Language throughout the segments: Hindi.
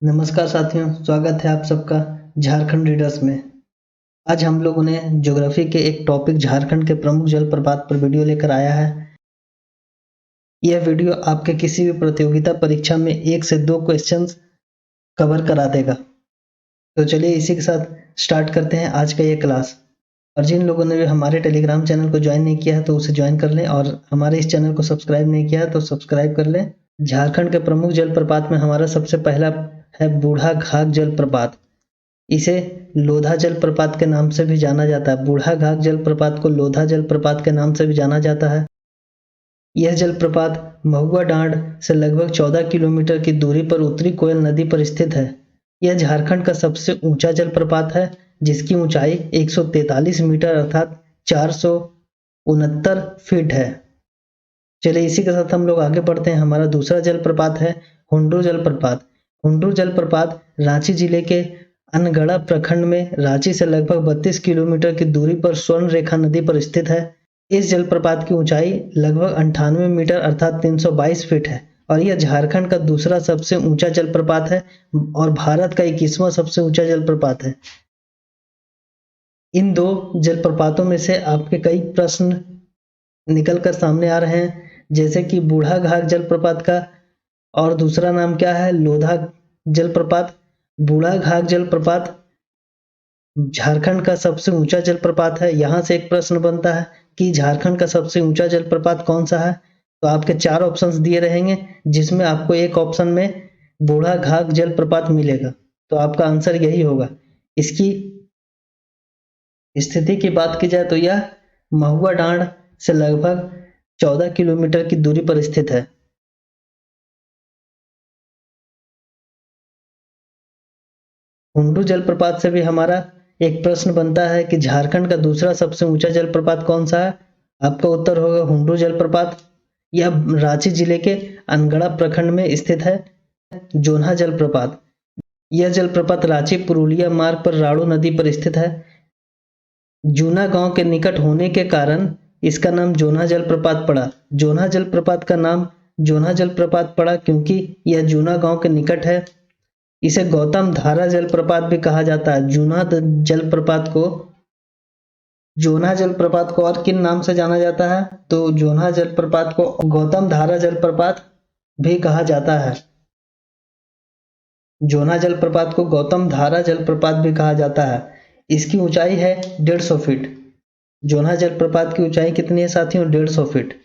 नमस्कार साथियों, स्वागत है आप सबका झारखंड रीडर्स में। आज हम लोगों ने ज्योग्राफी के एक टॉपिक झारखंड के प्रमुख जलप्रपात पर वीडियो लेकर आया है। यह वीडियो आपके किसी भी प्रतियोगिता परीक्षा में 1 से 2 क्वेश्चंस कवर करा देगा। तो चलिए इसी के साथ स्टार्ट करते हैं आज का ये क्लास। और जिन लोगों ने भी हमारे टेलीग्राम चैनल को ज्वाइन नहीं किया है तो उसे ज्वाइन कर लें, और हमारे इस चैनल को सब्सक्राइब नहीं किया है तो सब्सक्राइब कर लें। झारखंड के प्रमुख जलप्रपात में हमारा सबसे पहला है बूढ़ा घाघ जलप्रपात। इसे लोधा जलप्रपात के नाम से भी जाना जाता है। बूढ़ा घाघ जलप्रपात को लोधा जलप्रपात के नाम से भी जाना जाता है। यह जलप्रपात महुआ डांड से लगभग 14 किलोमीटर की दूरी पर उत्तरी कोयल नदी पर स्थित है। यह झारखंड का सबसे ऊंचा जलप्रपात है, जिसकी ऊंचाई 143 मीटर अर्थात 469 फीट है। चलिए इसी के साथ हम लोग आगे बढ़ते हैं। हमारा दूसरा जलप्रपात है हुंडरू जलप्रपात। हुंडरू जलप्रपात रांची जिले के अनगढ़ा प्रखंड में रांची से लगभग 32 किलोमीटर की दूरी पर स्वर्ण रेखा नदी पर स्थित है। इस जलप्रपात की ऊंचाई लगभग 98 मीटर अर्थात 322 फीट है, और यह झारखंड का दूसरा सबसे ऊंचा जलप्रपात है और भारत का 21वां सबसे ऊंचा जलप्रपात है। इन दो जलप्रपातों में से आपके कई प्रश्न निकल कर सामने आ रहे हैं, जैसे कि बूढ़ा घाघ जलप्रपात का और दूसरा नाम क्या है, लोधा जलप्रपात। बूढ़ा घाघ जलप्रपात झारखंड का सबसे ऊंचा जलप्रपात है। यहाँ से एक प्रश्न बनता है कि झारखंड का सबसे ऊंचा जलप्रपात कौन सा है। तो आपके 4 ऑप्शंस दिए रहेंगे, जिसमें आपको एक ऑप्शन में बूढ़ा घाघ जलप्रपात मिलेगा, तो आपका आंसर यही होगा। इसकी स्थिति की बात की जाए तो यह महुआ डांड से लगभग 14 किलोमीटर की दूरी पर स्थित है। हुंडरू जलप्रपात से भी हमारा एक प्रश्न बनता है कि झारखंड का दूसरा सबसे ऊंचा जलप्रपात कौन सा है। आपका उत्तर होगा हुंडरू जलप्रपात। यह रांची जिले के अनगढ़ा प्रखंड में स्थित है। जोन्हा जलप्रपात, यह जलप्रपात रांची पुरुलिया मार्ग पर राड़ू नदी पर स्थित है। जूना गांव के निकट होने के कारण इसका नाम जोन्हा जलप्रपात पड़ा। जोन्हा जलप्रपात का नाम जोन्हा जलप्रपात पड़ा क्योंकि यह जूना गांव के निकट है। इसे गौतम धारा जलप्रपात भी कहा जाता है। जोन्हा जलप्रपात को और किन नाम से जाना जाता है, तो जोन्हा जलप्रपात को गौतम धारा जलप्रपात भी कहा जाता है। जोन्हा जलप्रपात को गौतम धारा जलप्रपात भी कहा जाता है। इसकी ऊंचाई है 150 फीट। जोन्हा जलप्रपात की ऊंचाई कितनी है साथियों, 150 फीट।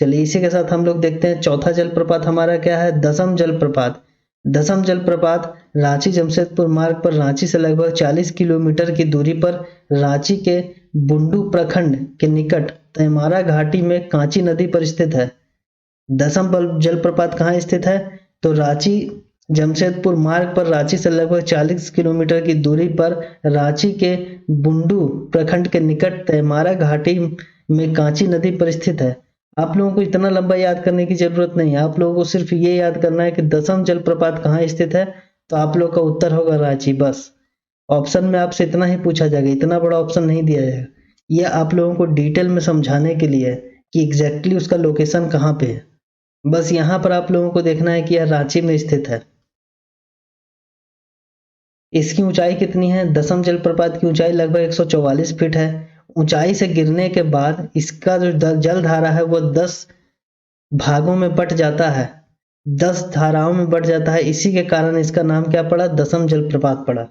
चलिए इसी के साथ हम लोग देखते हैं चौथा जलप्रपात हमारा क्या है, दसम जलप्रपात। दसम जलप्रपात रांची जमशेदपुर मार्ग पर रांची से लगभग 40 किलोमीटर की दूरी पर रांची के बुंडू प्रखंड के निकट तैमारा घाटी में कांची नदी पर स्थित है। दसम जलप्रपात कहाँ स्थित है, तो रांची जमशेदपुर मार्ग पर रांची से लगभग 40 किलोमीटर की दूरी पर रांची के बुंडू प्रखंड के निकट तैमारा घाटी में कांची नदी पर स्थित है। आप लोगों को इतना लंबा याद करने की जरूरत नहीं है। आप लोगों को सिर्फ ये याद करना है कि दसम जलप्रपात कहाँ स्थित है, तो आप लोग का उत्तर होगा रांची। बस ऑप्शन में आपसे इतना ही पूछा जाएगा, इतना बड़ा ऑप्शन नहीं दिया जाएगा। यह आप लोगों को डिटेल में समझाने के लिए है कि एग्जैक्टली उसका लोकेशन कहाँ पे है। बस यहाँ पर आप लोगों को देखना है कि यह रांची में स्थित है। इसकी ऊंचाई कितनी है, दसम जलप्रपात की ऊंचाई लगभग 144 फीट है। ऊंचाई से गिरने के बाद इसका जो जल धारा है वो 10 भागों में बट जाता है, 10 धाराओं में बट जाता है। इसी के कारण इसका नाम क्या पड़ा, दसम जलप्रपात पड़ा।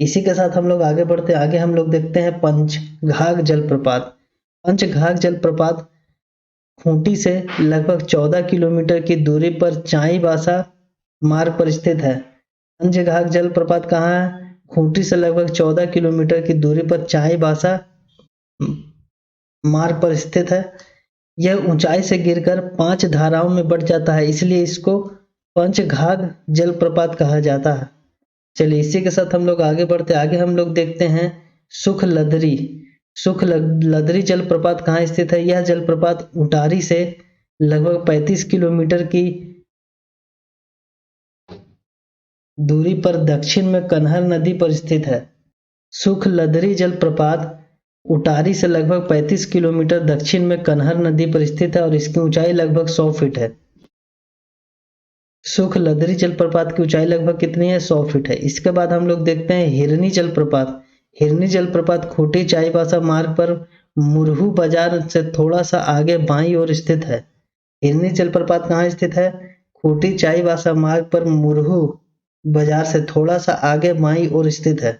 इसी के साथ हम लोग आगे बढ़ते, आगे हम लोग देखते हैं पंचघाघ जलप्रपात। पंचघाघ जलप्रपात खूंटी से लगभग 14 किलोमीटर की दूरी पर चाईबासा मार्ग पर स्थित है। पंचघाघ जलप्रपात कहाँ है, खूंटी से लगभग 14 किलोमीटर की दूरी पर चाईबासा मार्ग पर स्थित है। यह ऊंचाई से गिरकर 5 धाराओं में बट जाता है, इसलिए इसको पंचघाघ जलप्रपात कहा जाता है। चलिए इसी के साथ हम लोग आगे बढ़ते, आगे हम लोग देखते हैं सुखलदरी। सुखलदरी जलप्रपात कहाँ स्थित है, यह जलप्रपात उटारी से लगभग 35 किलोमीटर की दूरी पर दक्षिण में कन्हर नदी पर स्थित है। सुखलदरी जलप्रपात उटारी से लगभग 35 किलोमीटर दक्षिण में कन्हर नदी पर स्थित है और इसकी ऊंचाई लगभग 100 फीट है। सुख लदरी जलप्रपात की ऊंचाई लगभग कितनी है? 100 फीट है। इसके बाद हम लोग देखते हैं हिरनी जलप्रपात। हिरनी जलप्रपात खूंटी चाईबासा मार्ग पर मुरहू बाजार से थोड़ा सा आगे बाईं ओर स्थित है। हिरनी जलप्रपात कहाँ स्थित है? खूंटी चाईबासा मार्ग पर मुरहू बाजार से थोड़ा सा आगे बाईं ओर स्थित है।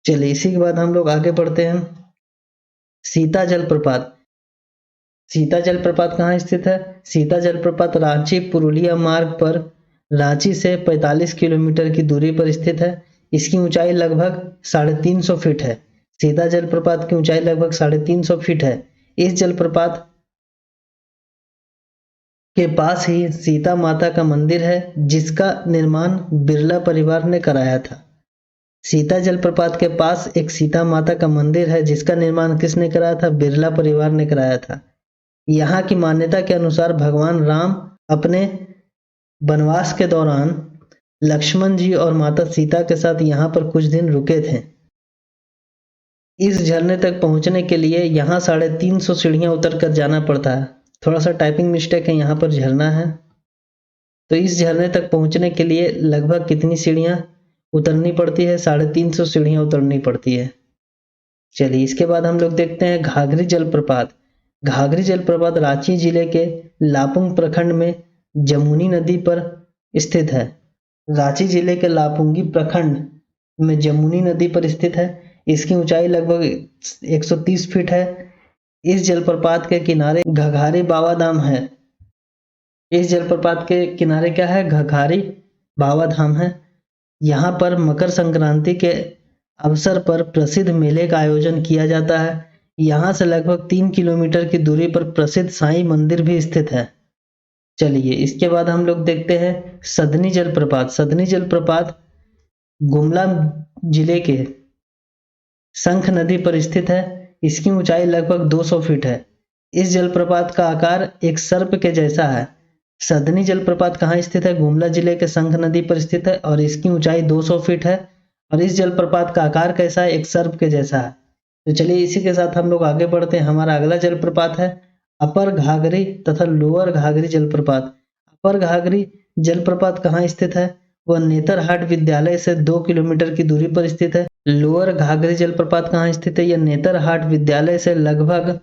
चलिए इसी के बाद हम लोग आगे बढ़ते हैं। सीता जलप्रपात। सीता जलप्रपात कहाँ स्थित है? सीता जलप्रपात रांची पुरुलिया मार्ग पर रांची से 45 किलोमीटर की दूरी पर स्थित है। इसकी ऊंचाई लगभग 350 फीट है। सीता जलप्रपात की ऊंचाई लगभग 350 फीट है। इस जलप्रपात के पास ही सीता माता का मंदिर है, जिसका निर्माण बिरला परिवार ने कराया था। सीता जलप्रपात के पास एक सीता माता का मंदिर है, जिसका निर्माण किसने कराया था? बिरला परिवार ने कराया था। यहाँ की मान्यता के अनुसार भगवान राम अपने वनवास के दौरान लक्ष्मण जी और माता सीता के साथ यहाँ पर कुछ दिन रुके थे। इस झरने तक पहुंचने के लिए यहाँ 350 सीढ़ियां उतर कर जाना पड़ता है। थोड़ा सा टाइपिंग मिस्टेक है, यहाँ पर झरना है। तो इस झरने तक पहुंचने के लिए लगभग कितनी सीढ़ियां उतरनी पड़ती है? 350 सीढ़ियां उतरनी पड़ती है। चलिए इसके बाद हम लोग देखते हैं घाघरी जलप्रपात। घाघरी जलप्रपात रांची जिले के लापुंग प्रखंड में जमुनी नदी पर स्थित है। रांची जिले के लापुंगी प्रखंड में जमुनी नदी पर स्थित है। इसकी ऊंचाई लगभग 130 फीट है। इस जलप्रपात के किनारे घघारी बाबा धाम है। इस जलप्रपात के किनारे क्या है? घघारी बाबा धाम है। यहाँ पर मकर संक्रांति के अवसर पर प्रसिद्ध मेले का आयोजन किया जाता है। यहाँ से लगभग 3 किलोमीटर की दूरी पर प्रसिद्ध साईं मंदिर भी स्थित है। चलिए इसके बाद हम लोग देखते हैं सदनी जलप्रपात। सदनी जलप्रपात गुमला जिले के शंख नदी पर स्थित है। इसकी ऊंचाई लगभग 200 फीट है। इस जलप्रपात का आकार एक सर्प के जैसा है। सदनी जलप्रपात कहाँ स्थित है? गुमला जिले के शंख नदी पर स्थित है और इसकी ऊंचाई 200 फीट है। और इस जलप्रपात का आकार कैसा है? एक सर्प के जैसा है। तो चलिए इसी के साथ हम लोग आगे बढ़ते हैं। हमारा अगला जलप्रपात है अपर घाघरी तथा लोअर घाघरी जलप्रपात। अपर घाघरी जलप्रपात कहाँ स्थित है? वह नेतरहाट विद्यालय से 2 किलोमीटर की दूरी पर स्थित है। लोअर घाघरी जलप्रपात कहाँ स्थित है? यह नेतरहाट विद्यालय से लगभग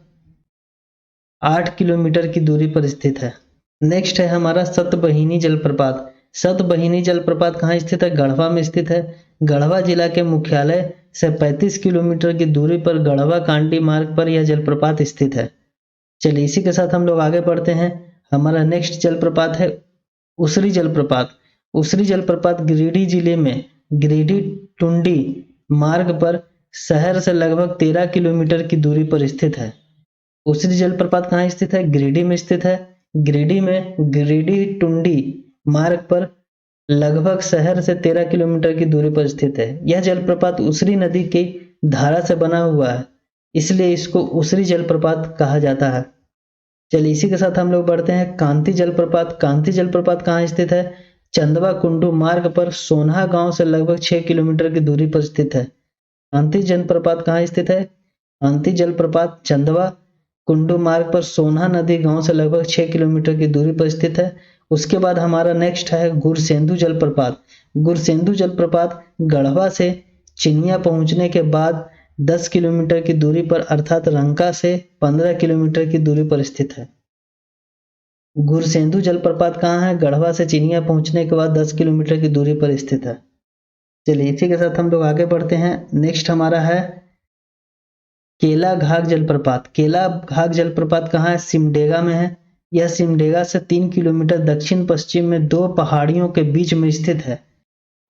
8 किलोमीटर की दूरी पर स्थित है। नेक्स्ट है हमारा सतबहिनी जलप्रपात। सतबहिनी जलप्रपात कहाँ स्थित है? गढ़वा में स्थित है। गढ़वा जिला के मुख्यालय से 35 किलोमीटर की दूरी पर गढ़वा कांडी मार्ग पर यह जलप्रपात स्थित है। चलिए इसी के साथ हम लोग आगे बढ़ते हैं। हमारा नेक्स्ट जलप्रपात है उसरी जलप्रपात। उसरी जलप्रपात गिरिडीह जिले में गिरिडीह टुंडी मार्ग पर शहर से लगभग 13 किलोमीटर की दूरी पर स्थित है। उसरी जलप्रपात कहाँ स्थित है? गिरिडीह में स्थित है। गिरिडीह में गिरिडीह टुंडी मार्ग पर लगभग शहर से 13 किलोमीटर की दूरी पर स्थित है। यह जलप्रपात उसरी नदी की धारा से बना हुआ है, इसलिए इसको उसरी जलप्रपात कहा जाता है। चलिए इसी के साथ हम लोग बढ़ते हैं कांती जलप्रपात। कांती जलप्रपात कहाँ स्थित है? चंदवा कुंडू मार्ग पर सोनहा गांव से लगभग 6 किलोमीटर की दूरी पर स्थित है। कांती जलप्रपात कहाँ स्थित है? कांती जलप्रपात चंदवा कुंडू मार्ग पर सोनहा नदी गांव से लगभग 6 किलोमीटर की दूरी पर स्थित है। उसके बाद हमारा नेक्स्ट है गुरसेंधु जलप्रपात। गुरसेंधु जलप्रपात गढ़वा से चिनिया पहुंचने के बाद 10 किलोमीटर की दूरी पर अर्थात रंका से 15 किलोमीटर की दूरी पर स्थित है। गुरसेंधु जलप्रपात कहाँ है? गढ़वा से चिनिया पहुंचने के बाद 10 किलोमीटर की दूरी पर स्थित है। चलिए इसी के साथ हम लोग आगे बढ़ते हैं। नेक्स्ट हमारा है केला घाघ जलप्रपात। केला घाघ जलप्रपात कहाँ है? सिमडेगा में है। यह सिमडेगा से 3 किलोमीटर दक्षिण पश्चिम में 2 पहाड़ियों के बीच में स्थित है।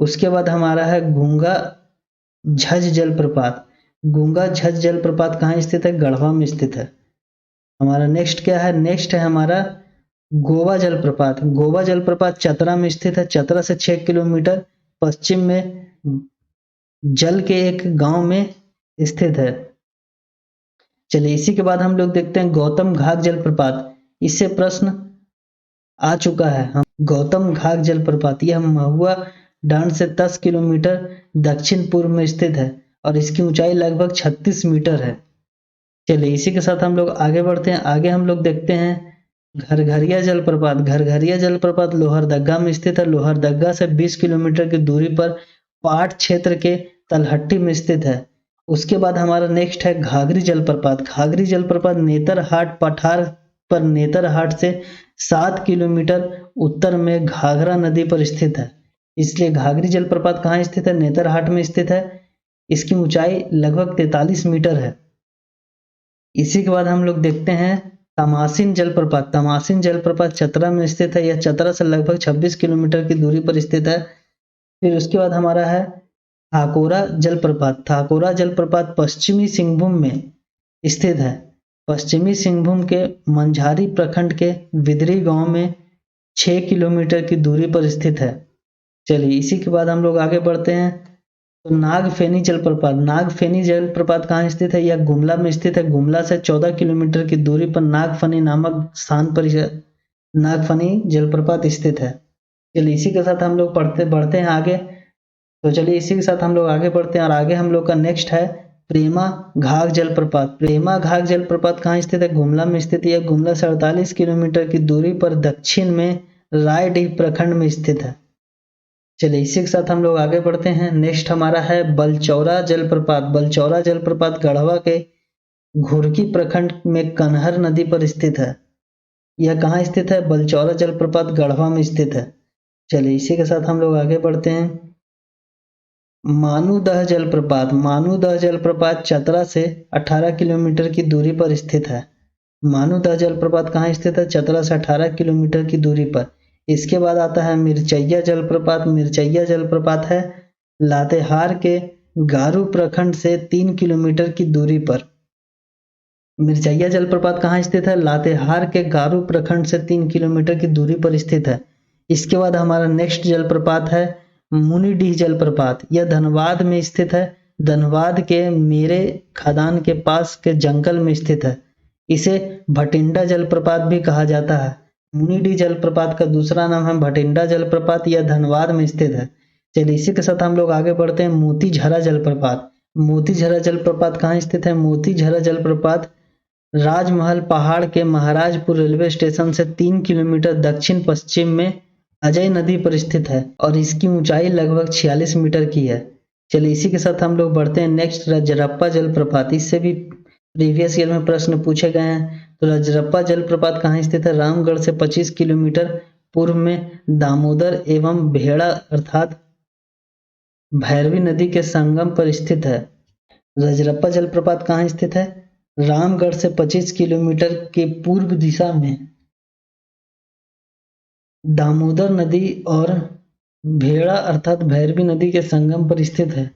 उसके बाद हमारा है गूंगा झज जलप्रपात। गूंगा झज जलप्रपात कहाँ स्थित है? गढ़वा में स्थित है। हमारा नेक्स्ट क्या है? नेक्स्ट है हमारा गोवा जलप्रपात। गोवा जलप्रपात चतरा में स्थित है। चतरा से 6 किलोमीटर पश्चिम में जल के एक गांव में स्थित है। चलिए इसी के बाद हम लोग देखते हैं गौतम घाघ जलप्रपात। इससे प्रश्न आ चुका है। हम गौतम घाघ जलप्रपात यह महुआ डांड से 10 किलोमीटर दक्षिण पूर्व में स्थित है और इसकी ऊंचाई लगभग 36 मीटर है। चलिए इसी के साथ हम लोग आगे बढ़ते हैं। आगे हम लोग देखते हैं घरघरिया जलप्रपात लोहरदग्गा में स्थित है। लोहरदग्गा से 20 किलोमीटर की दूरी पर पाट क्षेत्र के तलहट्टी में स्थित है। उसके बाद हमारा नेक्स्ट है घाघरी जलप्रपात नेतरहाट पठार पर नेतरहाट से 7 किलोमीटर उत्तर में घाघरा नदी पर स्थित है। इसलिए घाघरी जलप्रपात कहाँ स्थित है? नेतरहाट में स्थित है। इसकी ऊंचाई लगभग 43 मीटर है। इसी के बाद हम लोग देखते हैं तमासिन जलप्रपात चतरा में स्थित है। यह चतरा से लगभग 26 किलोमीटर की दूरी पर स्थित है। फिर उसके बाद हमारा है थाकोरा जलप्रपात पश्चिमी सिंहभूम में स्थित है। पश्चिमी सिंहभूम के मंझारी प्रखंड के विदरी गांव में 6 किलोमीटर की दूरी पर स्थित है। चलिए इसी के बाद हम लोग आगे बढ़ते हैं। तो नागफेनी जलप्रपात कहाँ स्थित है? यह गुमला में स्थित है। गुमला से 14 किलोमीटर की दूरी पर नागफनी नामक स्थान पर नागफनी जलप्रपात स्थित है। चलिए इसी के साथ हम लोग बढ़ते हैं आगे। तो चलिए इसी के साथ हम लोग आगे बढ़ते हैं और आगे हम लोग का नेक्स्ट है प्रेमा घाघ जलप्रपात कहाँ स्थित है? गुमला में स्थित है। यह गुमला से 48 किलोमीटर की दूरी पर दक्षिण में रायडीह प्रखंड में स्थित है। चलिए इसी के साथ हम लोग आगे बढ़ते हैं। नेक्स्ट हमारा है बलचौरा जलप्रपात गढ़वा के घुरकी प्रखंड में कन्हर नदी पर स्थित है। यह कहाँ स्थित है? बलचौरा जलप्रपात गढ़वा में स्थित है। चलिए इसी के साथ हम लोग आगे बढ़ते हैं। मानूदह जलप्रपात चतरा से 18 किलोमीटर की दूरी पर स्थित है। मानूदह जलप्रपात कहाँ स्थित है? चतरा से 18 किलोमीटर की दूरी पर। इसके बाद आता है मिर्चैया जलप्रपात है लातेहार के गारू प्रखंड से 3 किलोमीटर की दूरी पर। मिर्चैया जलप्रपात कहाँ स्थित है? लातेहार के गारू प्रखंड से 3 किलोमीटर की दूरी पर स्थित है। इसके बाद हमारा नेक्स्ट जलप्रपात है मुनिडीह जलप्रपात। यह धनबाद में स्थित है। धनबाद के मेरे खदान के पास के जंगल में स्थित है। इसे भटिंडा जलप्रपात भी कहा जाता है। मुनिडीह जलप्रपात का दूसरा नाम है भटिंडा जलप्रपात। यह धनबाद में स्थित है। चलिए इसी के साथ हम लोग आगे बढ़ते हैं। मोतीझरा जलप्रपात कहाँ स्थित है? मोतीझरा जलप्रपात राजमहल पहाड़ के महाराजपुर रेलवे स्टेशन से 3 किलोमीटर दक्षिण पश्चिम में अजय नदी पर स्थित है और इसकी ऊंचाई लगभग 46 मीटर की है। चलिए इसी के साथ हम लोग बढ़ते हैं नेक्स्ट रजरप्पा जलप्रपात। इससे भी प्रीवियस ईयर में प्रश्न पूछे गए हैं। तो रजरप्पा जलप्रपात कहाँ स्थित है? रामगढ़ से 25 किलोमीटर पूर्व में दामोदर एवं भेड़ा अर्थात भैरवी नदी के संगम पर स्थित है। रजरप्पा जलप्रपात कहाँ स्थित है? रामगढ़ से 25 किलोमीटर के पूर्व दिशा में दामोदर नदी और भेड़ा अर्थात भैरवी नदी के संगम पर स्थित है।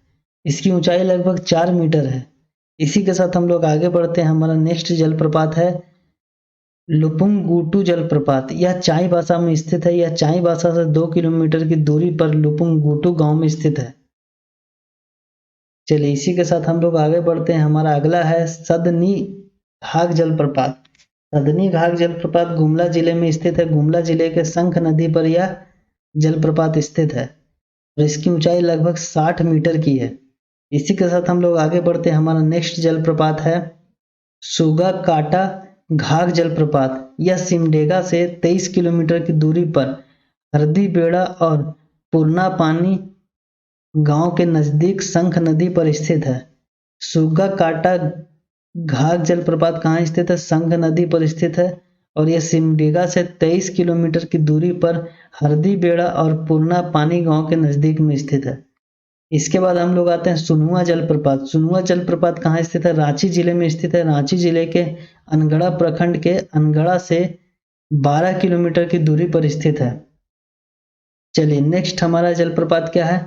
इसकी ऊंचाई लगभग 4 मीटर है। इसी के साथ हम लोग आगे बढ़ते हैं। हमारा नेक्स्ट जलप्रपात है लुपुंगुटू जलप्रपात। यह चाईबासा में स्थित है। यह चाईबासा से 2 किलोमीटर की दूरी पर लुपुंगुटू गांव में स्थित है। चलिए इसी के साथ हम लोग आगे बढ़ते हैं। हमारा अगला है सदनी घाघ जलप्रपात गुमला जिले में स्थित है। गुमला जिले के शंख नदी पर यह जलप्रपात स्थित है और इसकी ऊंचाई लगभग 60 मीटर की है। इसी के साथ हम लोग आगे बढ़ते हैं। हमारा नेक्स्ट जलप्रपात है सुगा काटा घाघ जलप्रपात। यह सिमडेगा से 23 किलोमीटर की दूरी पर हरदी बेड़ा और पुरना पानी गांव के नजदीक शंख नदी पर स्थित है। सुगा काटा घाघ जलप्रपात कहाँ स्थित है? शंख नदी पर स्थित है और यह सिमडेगा से 23 किलोमीटर की दूरी पर हरदी बेड़ा और पुरना पानी गांव के नजदीक में स्थित है। इसके बाद हम लोग आते हैं सुनुआ जलप्रपात कहाँ स्थित है? रांची जिले में स्थित है। रांची जिले के अनगढ़ा प्रखंड के अनगढ़ा से 12 किलोमीटर की दूरी पर स्थित है। चलिए नेक्स्ट हमारा जलप्रपात क्या है?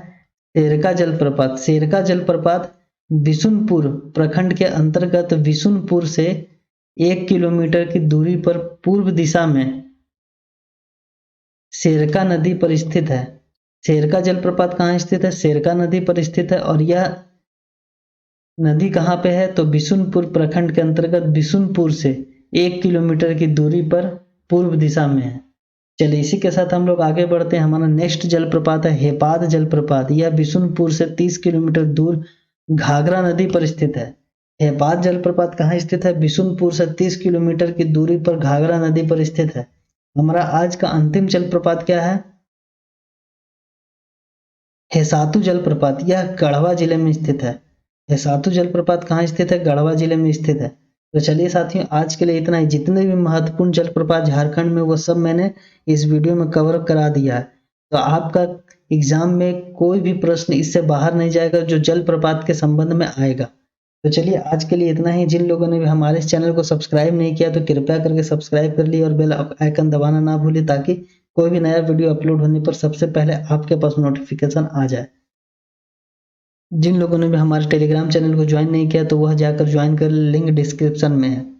सेरका जलप्रपात बिशुनपुर प्रखंड के अंतर्गत बिशुनपुर से 1 किलोमीटर की दूरी पर पूर्व दिशा में सेरका नदी पर स्थित है। सेरका जलप्रपात कहाँ स्थित है? सेरका नदी पर स्थित है और यह नदी कहाँ पे है? तो बिशुनपुर प्रखंड के अंतर्गत बिशुनपुर से 1 किलोमीटर की दूरी पर पूर्व दिशा में है। चलिए इसी के साथ हम लोग आगे बढ़ते हैं। हमारा नेक्स्ट जलप्रपात है हेपाद जलप्रपात। यह बिशुनपुर से 30 किलोमीटर दूर घाघरा नदी पर स्थित है। हेबात जलप्रपात कहाँ स्थित है? बिशुनपुर से 30 किलोमीटर की दूरी पर घाघरा नदी पर स्थित है। हमारा आज का अंतिम जलप्रपात क्या है? हेसातु जलप्रपात, यह गढ़वा जिले में स्थित है। हेसातु जलप्रपात कहाँ स्थित है? गढ़वा जिले में स्थित है। तो चलिए साथियों, आज के लिए इतना ही। जितने भी महत्वपूर्ण जलप्रपात झारखंड में, वो सब मैंने इस वीडियो में कवर करा दिया है। तो आपका एग्जाम में कोई भी प्रश्न इससे बाहर नहीं जाएगा जो जलप्रपात के संबंध में आएगा। तो चलिए आज के लिए इतना ही। जिन लोगों ने भी हमारे इस चैनल को सब्सक्राइब नहीं किया तो कृपया करके सब्सक्राइब कर लिए और बेल आइकन दबाना ना भूलें, ताकि कोई भी नया वीडियो अपलोड होने पर सबसे पहले आपके पास नोटिफिकेशन आ जाए। जिन लोगों ने भी हमारे टेलीग्राम चैनल को ज्वाइन नहीं किया तो वह जाकर ज्वाइन कर, लिंक डिस्क्रिप्शन में है।